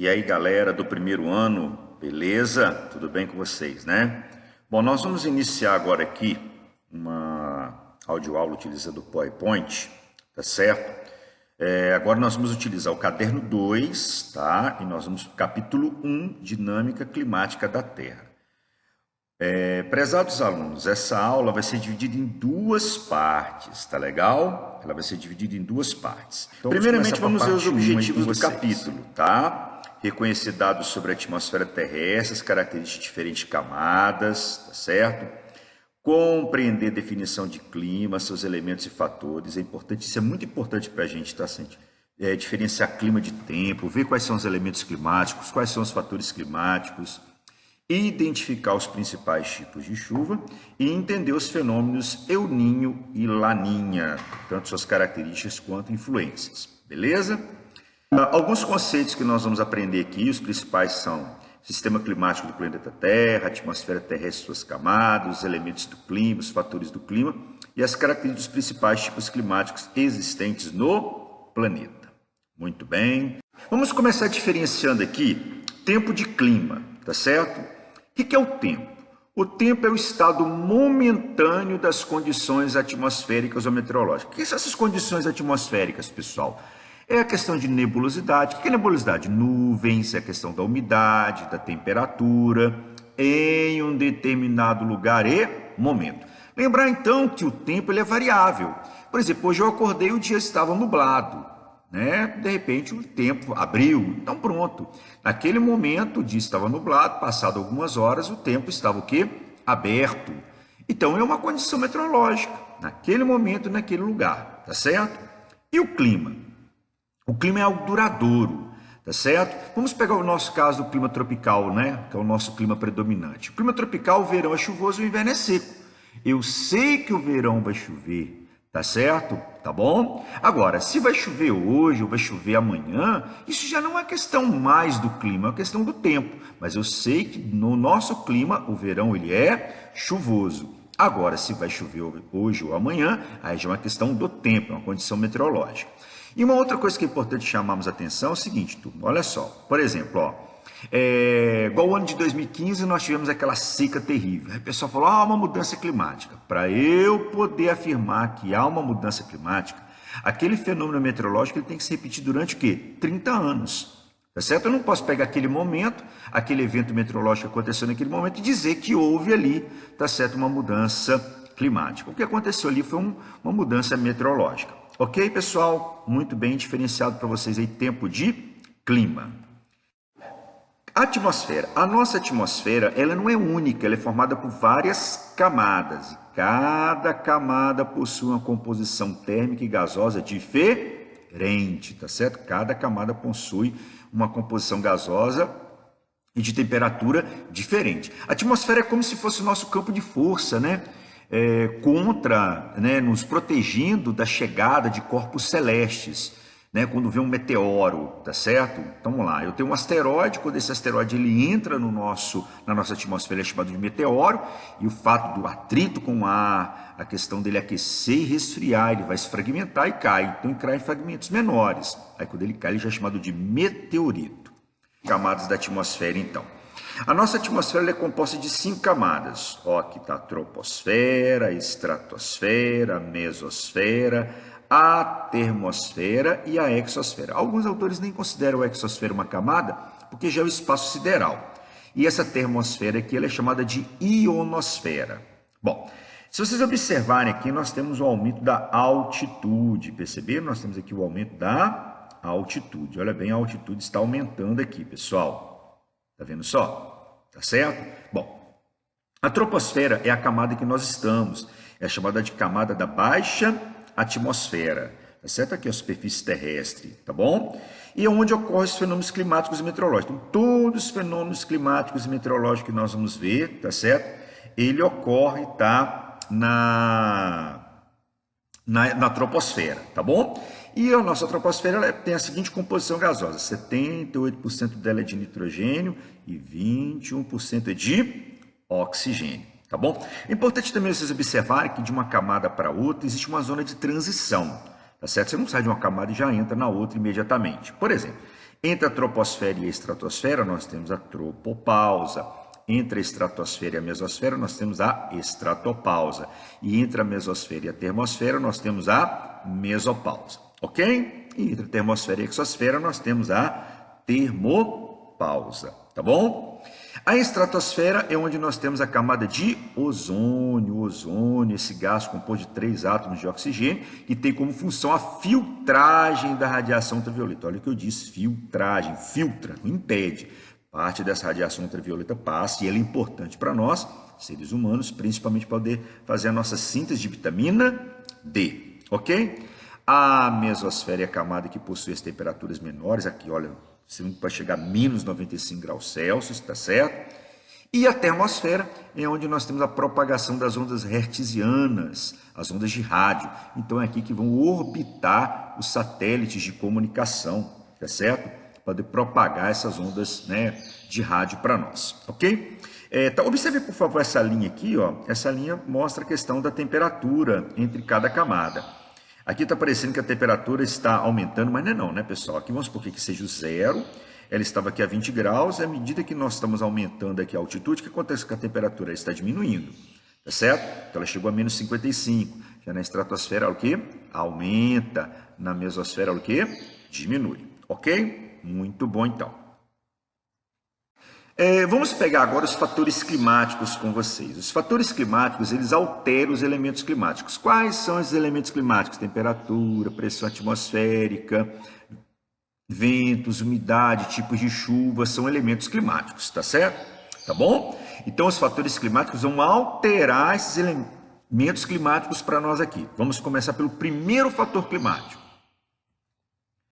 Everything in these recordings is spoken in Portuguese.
E aí, galera do primeiro ano, beleza? Tudo bem com vocês, né? Bom, nós vamos iniciar agora aqui uma audioaula utilizando o PowerPoint, tá certo? Agora nós vamos utilizar o caderno 2, tá? E nós vamos para o capítulo 1, Dinâmica Climática da Terra. Prezados alunos, essa aula vai ser dividida em duas partes, tá legal? Ela vai ser dividida em duas partes. Então, primeiramente, vamos ver os objetivos do capítulo, tá? Reconhecer dados sobre a atmosfera terrestre, as características de diferentes camadas, tá certo? Compreender definição de clima, seus elementos e fatores, é importante, isso é muito importante para a gente, tá, gente? Diferenciar clima de tempo, ver quais são os elementos climáticos, quais são os fatores climáticos, identificar os principais tipos de chuva e entender os fenômenos El Niño e Laninha, tanto suas características quanto influências, beleza? Alguns conceitos que nós vamos aprender aqui, os principais são sistema climático do planeta Terra, atmosfera terrestre e suas camadas, os elementos do clima, os fatores do clima e as características dos principais tipos climáticos existentes no planeta. Muito bem. Vamos começar diferenciando aqui tempo de clima, tá certo? O que é o tempo? O tempo é o estado momentâneo das condições atmosféricas ou meteorológicas. O que são essas condições atmosféricas, pessoal? É a questão de nebulosidade. O que é nebulosidade? Nuvens, é a questão da umidade, da temperatura, em um determinado lugar e momento. Lembrar então que o tempo ele é variável. Por exemplo, hoje eu acordei e o dia estava nublado, né? De repente o tempo abriu, então pronto. Naquele momento o dia estava nublado, passado algumas horas o tempo estava o quê? Aberto. Então é uma condição meteorológica, naquele momento, naquele lugar, tá certo? E o clima? O clima é algo duradouro, tá certo? Vamos pegar o nosso caso do clima tropical, né? Que é o nosso clima predominante. O clima tropical, o verão é chuvoso e o inverno é seco. Eu sei que o verão vai chover, tá certo? Tá bom? Agora, se vai chover hoje ou vai chover amanhã, isso já não é questão mais do clima, é uma questão do tempo. Mas eu sei que no nosso clima, o verão ele é chuvoso. Agora, se vai chover hoje ou amanhã, aí já é uma questão do tempo, é uma condição meteorológica. E uma outra coisa que é importante chamarmos a atenção é o seguinte, turma, olha só, por exemplo, igual o ano de 2015 nós tivemos aquela seca terrível, aí o pessoal falou, há uma mudança climática. Para eu poder afirmar que há uma mudança climática, aquele fenômeno meteorológico ele tem que se repetir durante o quê? 30 anos, tá certo? Eu não posso pegar aquele momento, aquele evento meteorológico que aconteceu naquele momento e dizer que houve ali, tá certo, uma mudança climática. O que aconteceu ali foi uma mudança meteorológica. Ok, pessoal? Muito bem diferenciado para vocês aí, tempo de clima. Atmosfera. A nossa atmosfera, ela não é única, ela é formada por várias camadas. E cada camada possui uma composição térmica e gasosa diferente, tá certo? Cada camada possui uma composição gasosa e de temperatura diferente. A atmosfera é como se fosse o nosso campo de força, né? Nos protegendo da chegada de corpos celestes, né? Quando vem um meteoro, tá certo? Então vamos lá, eu tenho um asteroide, quando esse asteroide ele entra na nossa atmosfera, ele é chamado de meteoro, e o fato do atrito com o ar, a questão dele aquecer e resfriar, ele vai se fragmentar e cai, então ele cai em fragmentos menores, aí quando ele cai ele já é chamado de meteorito. Camadas da atmosfera então. A nossa atmosfera é composta de 5 camadas. Aqui está a troposfera, a estratosfera, a mesosfera, a termosfera e a exosfera. Alguns autores nem consideram a exosfera uma camada, porque já é o espaço sideral. E essa termosfera aqui ela é chamada de ionosfera. Bom, se vocês observarem aqui, nós temos o aumento da altitude. Perceberam? Nós temos aqui o aumento da altitude. Olha bem, a altitude está aumentando aqui, pessoal. Tá vendo só? Tá certo? Bom, a troposfera é a camada que nós estamos. É chamada de camada da baixa atmosfera. Tá certo? Aqui é a superfície terrestre, tá bom? E é onde ocorrem os fenômenos climáticos e meteorológicos. Então, todos os fenômenos climáticos e meteorológicos que nós vamos ver, tá certo? Ele ocorre, tá? Na troposfera, tá bom? E a nossa troposfera ela tem a seguinte composição gasosa: 78% dela é de nitrogênio e 21% é de oxigênio, tá bom? É importante também vocês observarem que de uma camada para outra existe uma zona de transição, tá certo? Você não sai de uma camada e já entra na outra imediatamente. Por exemplo, Entre a troposfera e a estratosfera, nós temos a tropopausa. Entre a estratosfera e a mesosfera, nós temos a estratopausa. E entre a mesosfera e a termosfera, nós temos a mesopausa. Ok? E entre a termosfera e a exosfera, nós temos a termopausa. Tá bom? A estratosfera é onde nós temos a camada de ozônio. Ozônio, esse gás composto de 3 átomos de oxigênio, que tem como função a filtragem da radiação ultravioleta. Olha o que eu disse, filtragem, filtra, não impede. Parte dessa radiação ultravioleta passa e ela é importante para nós, seres humanos, principalmente para poder fazer a nossa síntese de vitamina D, ok? A mesosfera é a camada que possui as temperaturas menores, aqui, olha, para chegar a menos 95 graus Celsius, tá certo? E a termosfera é onde nós temos a propagação das ondas hertzianas, as ondas de rádio. Então é aqui que vão orbitar os satélites de comunicação, tá certo? Para propagar essas ondas, né, de rádio para nós, ok? Então, observe, por favor, essa linha aqui, ó. Essa linha mostra a questão da temperatura entre cada camada. Aqui está parecendo que a temperatura está aumentando, mas não é não, né, pessoal? Aqui vamos supor que seja o zero, ela estava aqui a 20 graus, e à medida que nós estamos aumentando aqui a altitude, o que acontece com a temperatura? Ela está diminuindo, tá certo? Então, ela chegou a menos 55. Já na estratosfera, o quê? Aumenta. Na mesosfera, o quê? Diminui, ok? Muito bom, então. Vamos pegar agora os fatores climáticos com vocês. Os fatores climáticos, eles alteram os elementos climáticos. Quais são esses elementos climáticos? Temperatura, pressão atmosférica, ventos, umidade, tipos de chuva, são elementos climáticos, tá certo? Tá bom? Então, os fatores climáticos vão alterar esses elementos climáticos para nós aqui. Vamos começar pelo primeiro fator climático.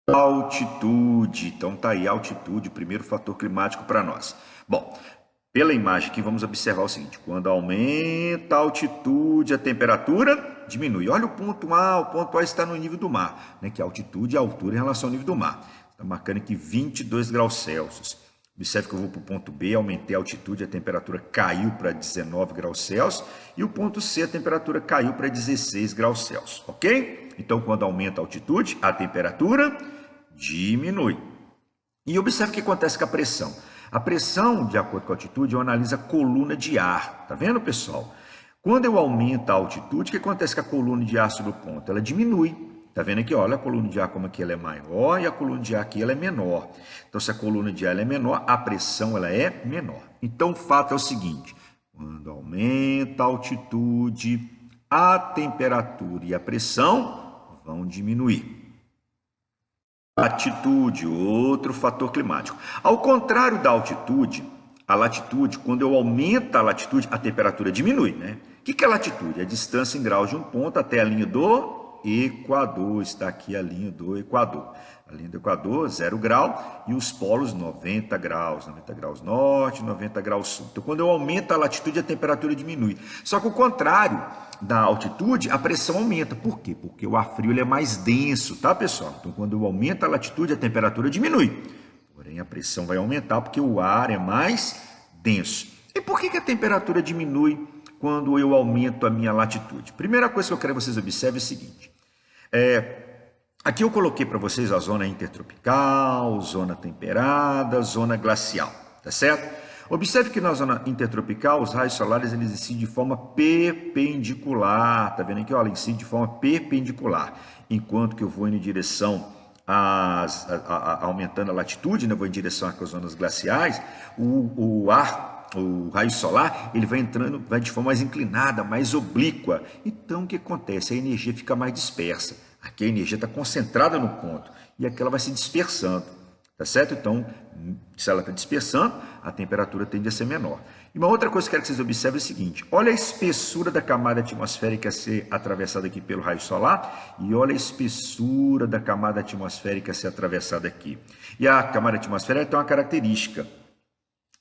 Altitude, então tá aí, altitude, primeiro fator climático para nós. Bom, pela imagem aqui vamos observar o seguinte, quando aumenta a altitude, a temperatura diminui. Olha o ponto A está no nível do mar, né, que a altitude é a altura em relação ao nível do mar. Está marcando aqui 22 graus Celsius. Observe que eu vou para o ponto B, aumentei a altitude, a temperatura caiu para 19 graus Celsius. E o ponto C, a temperatura caiu para 16 graus Celsius, ok? Então, quando aumenta a altitude, a temperatura diminui. E observe o que acontece com a pressão. A pressão, de acordo com a altitude, eu analiso a coluna de ar. Tá vendo, pessoal? Quando eu aumento a altitude, o que acontece com a coluna de ar sobre o ponto? Ela diminui. Tá vendo aqui? Olha a coluna de ar como aqui ela é maior e a coluna de ar aqui ela é menor. Então, se a coluna de ar ela é menor, a pressão ela é menor. Então, o fato é o seguinte. Quando aumenta a altitude, a temperatura e a pressão vão diminuir. Latitude, outro fator climático. Ao contrário da altitude, a latitude, quando eu aumento a latitude, a temperatura diminui, né? O que é latitude? É a distância em graus de um ponto até a linha do Equador. Está aqui a linha do Equador. A linha do Equador, 0 grau, e os polos, 90 graus norte, 90 graus sul. Então, quando eu aumento a latitude, a temperatura diminui. Só que o contrário da altitude, a pressão aumenta. Por quê? Porque o ar frio ele é mais denso, tá, pessoal? Então, quando eu aumento a latitude, a temperatura diminui. Porém, a pressão vai aumentar porque o ar é mais denso. E por que a temperatura diminui quando eu aumento a minha latitude? Primeira coisa que eu quero que vocês observem é o seguinte. Aqui eu coloquei para vocês a zona intertropical, zona temperada, zona glacial, tá certo? Observe que na zona intertropical, os raios solares eles incidem de forma perpendicular, tá vendo aqui? Olha, incidem de forma perpendicular, enquanto que eu vou em direção aumentando a latitude, né? Vou em direção às zonas glaciais, o raio solar ele vai entrando, vai de forma mais inclinada, mais oblíqua. Então o que acontece? A energia fica mais dispersa. Aqui a energia está concentrada no ponto e aqui ela vai se dispersando, tá certo? Então, se ela está dispersando, a temperatura tende a ser menor. E uma outra coisa que eu quero que vocês observem é o seguinte: olha a espessura da camada atmosférica a ser atravessada aqui pelo raio solar e olha a espessura da camada atmosférica a ser atravessada aqui. E a camada atmosférica tem uma característica.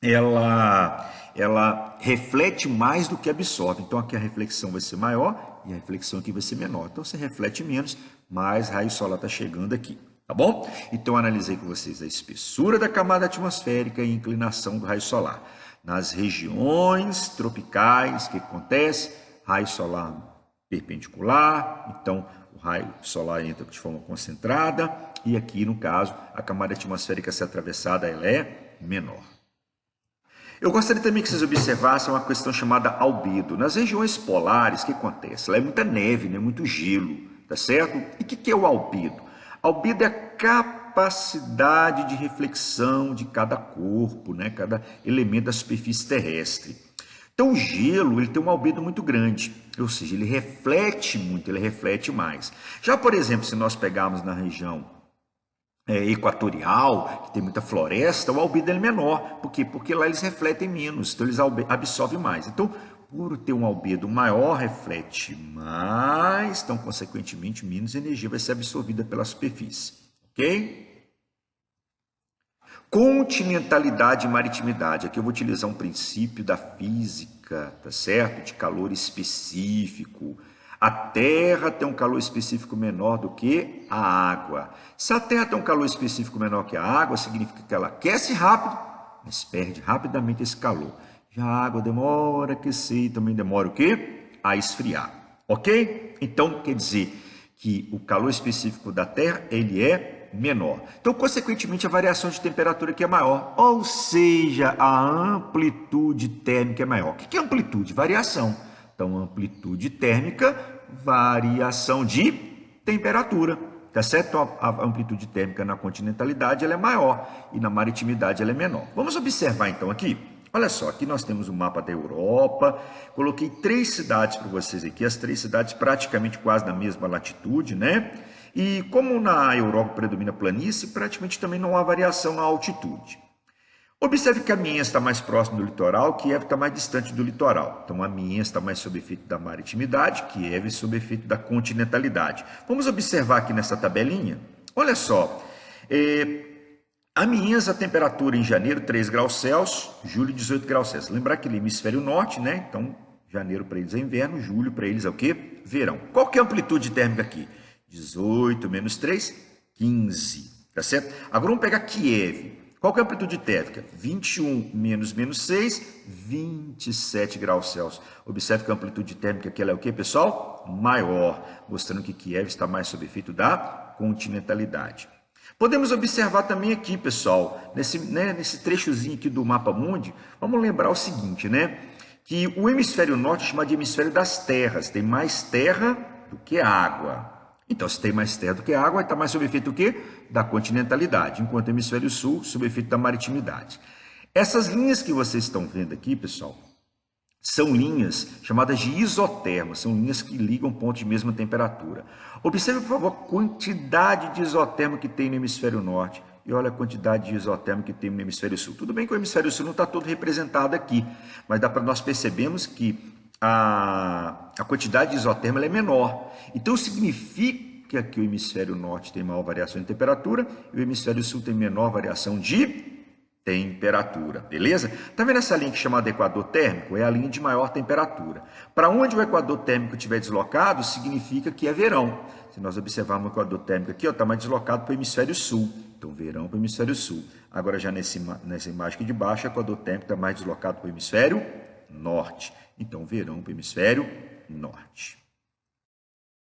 Ela reflete mais do que absorve. Então, aqui a reflexão vai ser maior e a reflexão aqui vai ser menor. Então, você reflete menos, mais raio solar está chegando aqui. Tá bom? Então, eu analisei com vocês a espessura da camada atmosférica e a inclinação do raio solar. Nas regiões tropicais, o que acontece? Raio solar perpendicular. Então, raio solar entra de forma concentrada, e aqui, no caso, a camada atmosférica a ser atravessada ela é menor. Eu gostaria também que vocês observassem uma questão chamada albedo. Nas regiões polares, o que acontece? Lá é muita neve, né? Muito gelo, tá certo? E o que é o albedo? Albedo é a capacidade de reflexão de cada corpo, né? Cada elemento da superfície terrestre. Então, o gelo ele tem um albedo muito grande, ou seja, ele reflete muito, ele reflete mais. Já, por exemplo, se nós pegarmos na região equatorial, que tem muita floresta, o albedo é menor. Por quê? Porque lá eles refletem menos, então eles absorvem mais. Então, por ter um albedo maior, reflete mais, então, consequentemente, menos energia vai ser absorvida pela superfície. Ok? Continentalidade e maritimidade. Aqui eu vou utilizar um princípio da física, tá certo? De calor específico. A Terra tem um calor específico menor do que a água. Se a Terra tem um calor específico menor que a água, significa que ela aquece rápido, mas perde rapidamente esse calor. Já a água demora a aquecer e também demora o quê? A esfriar. Ok? Então, quer dizer que o calor específico da Terra, ele é menor. Então, consequentemente, a variação de temperatura aqui é maior, ou seja, a amplitude térmica é maior. O que é amplitude? Variação. Então, amplitude térmica, variação de temperatura, tá certo? Então, a amplitude térmica na continentalidade ela é maior e na maritimidade ela é menor. Vamos observar então aqui. Olha só, aqui nós temos o mapa da Europa. Coloquei 3 cidades para vocês aqui, as 3 cidades praticamente quase na mesma latitude, né? E como na Europa predomina planície, praticamente também não há variação na altitude. Observe que Amiens está mais próximo do litoral, Kiev está mais distante do litoral. Então, Amiens está mais sob efeito da maritimidade, Kiev sob efeito da continentalidade. Vamos observar aqui nessa tabelinha. Olha só, Amiens, a temperatura em janeiro, 3 graus Celsius, julho, 18 graus Celsius. Lembrar que ele é hemisfério norte, né? Então, janeiro para eles é inverno, julho para eles é o quê? Verão. Qual que é a amplitude térmica aqui? 18 menos 3, 15. Tá certo? Agora vamos pegar Kiev. Qual que é a amplitude térmica? 21 menos 6, 27 graus Celsius. Observe que a amplitude térmica aqui ela é o quê, pessoal? Maior, mostrando que Kiev está mais sob efeito da continentalidade. Podemos observar também aqui, pessoal, nesse trechozinho aqui do mapa mundi, vamos lembrar o seguinte, né? Que o hemisfério norte é chamado de hemisfério das terras, tem mais terra do que água. Então, se tem mais terra do que água, está mais sob efeito do quê? Da continentalidade, enquanto o hemisfério sul, sob efeito da maritimidade. Essas linhas que vocês estão vendo aqui, pessoal, são linhas chamadas de isotermas, são linhas que ligam pontos de mesma temperatura. Observe, por favor, a quantidade de isotermo que tem no hemisfério norte e olha a quantidade de isotermo que tem no hemisfério sul. Tudo bem que o hemisfério sul não está todo representado aqui, mas dá para nós percebermos que a quantidade de isotermo ela é menor. Então, significa que o hemisfério norte tem maior variação de temperatura e o hemisfério sul tem menor variação de temperatura, beleza? Tá vendo essa linha que chamada equador térmico? É a linha de maior temperatura. Para onde o equador térmico estiver deslocado, significa que é verão. Se nós observarmos o equador térmico aqui, está mais deslocado para o hemisfério sul. Então, verão para o hemisfério sul. Agora, já nessa imagem aqui de baixo, o equador térmico está mais deslocado para o hemisfério norte. Então, verão para o hemisfério norte.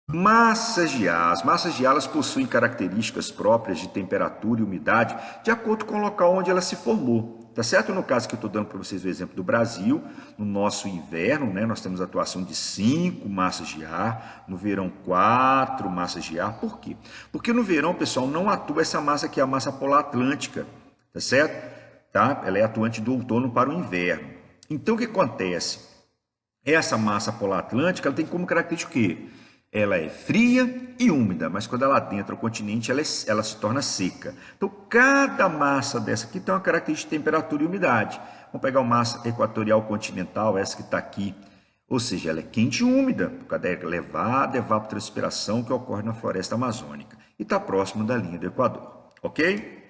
Massas de ar. As massas de ar elas possuem características próprias de temperatura e umidade de acordo com o local onde ela se formou. Tá certo? No caso que eu estou dando para vocês o exemplo do Brasil, no nosso inverno, né, nós temos a atuação de 5 massas de ar, no verão 4 massas de ar. Por quê? Porque no verão, pessoal, não atua essa massa que é a massa polar atlântica, tá certo? Tá? Ela é atuante do outono para o inverno. Então, o que acontece? Essa massa polar atlântica ela tem como característica o quê? Ela é fria e úmida, mas quando ela adentra o continente, ela se torna seca. Então, cada massa dessa aqui tem uma característica de temperatura e umidade. Vamos pegar uma massa equatorial continental, essa que está aqui. Ou seja, ela é quente e úmida, por causa da elevada evapotranspiração que ocorre na floresta amazônica. E está próximo da linha do Equador, ok?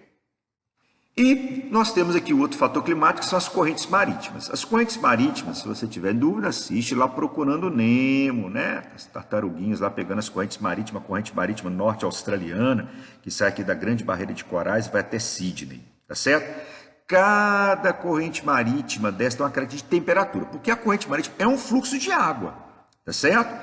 E nós temos aqui o outro fator climático, que são as correntes marítimas. As correntes marítimas, se você tiver dúvida, assiste lá Procurando Nemo, né? As tartaruguinhas lá pegando as correntes marítimas, a corrente marítima norte australiana, que sai aqui da Grande Barreira de Corais e vai até Sydney, tá certo? Cada corrente marítima dessa tem uma característica de temperatura, porque a corrente marítima é um fluxo de água, tá certo?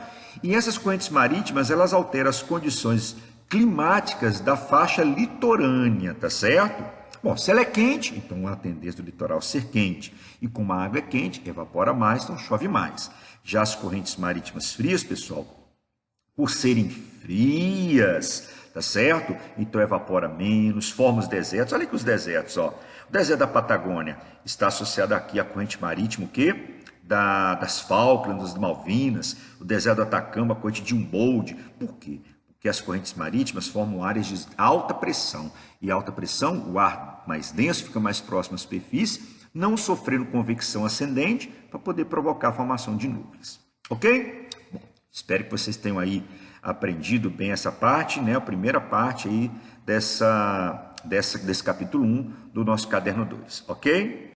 E essas correntes marítimas, elas alteram as condições climáticas da faixa litorânea, tá certo? Bom, se ela é quente, então há a tendência do litoral ser quente. E como a água é quente, evapora mais, então chove mais. Já as correntes marítimas frias, pessoal, por serem frias, tá certo? Então evapora menos, forma os desertos. Olha aqui os desertos, ó. O deserto da Patagônia está associado aqui à corrente marítima, o quê? Das Falklands, das Malvinas, o deserto do Atacama, a corrente de Humboldt. Por quê? Porque as correntes marítimas formam áreas de alta pressão. E alta pressão, o ar mais denso fica mais próximo à superfície, não sofrendo convecção ascendente para poder provocar a formação de nuvens. Ok? Bom, espero que vocês tenham aí aprendido bem essa parte, né? A primeira parte aí desse capítulo 1 do nosso caderno 2, ok?